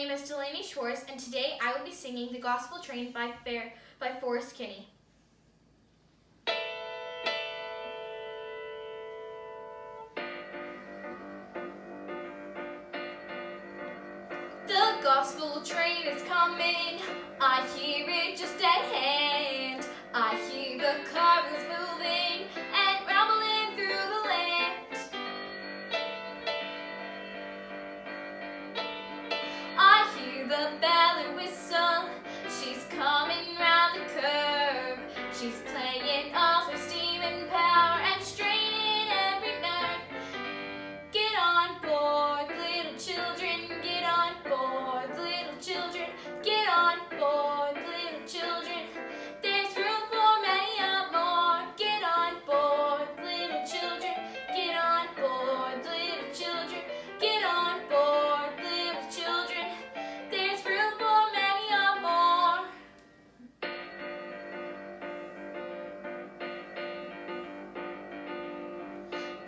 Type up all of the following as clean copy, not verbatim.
name is Delaney Schwarz, and today I will be singing The Gospel Train by Forrest Kinney. The gospel train is coming, I hear it just at hand. I hear the car wheels moving and rumbling through the land. I hear the bell and whistle, she's coming round the curve. She's playing all her steam and power and straining every nerve. Get on board, little children, get on board, little children, get on board, little children. There's room for many more. Get on board, little children, get on board, little children, get on board, little children. There's room for many more.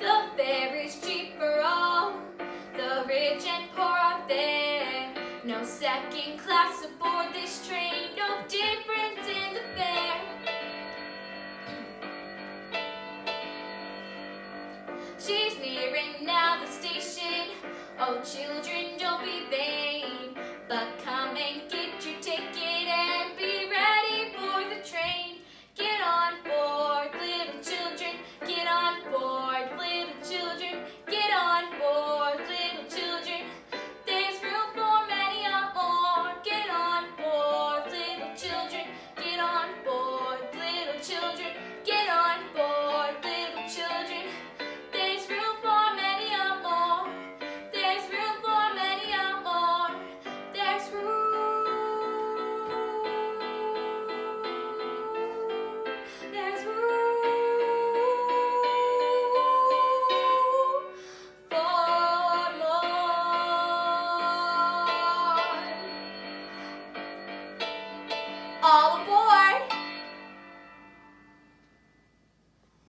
The fare is cheap for all, the rich and poor are there. No second class aboard this train, no difference in the fare. She's nearing now the station, oh children, don't be there.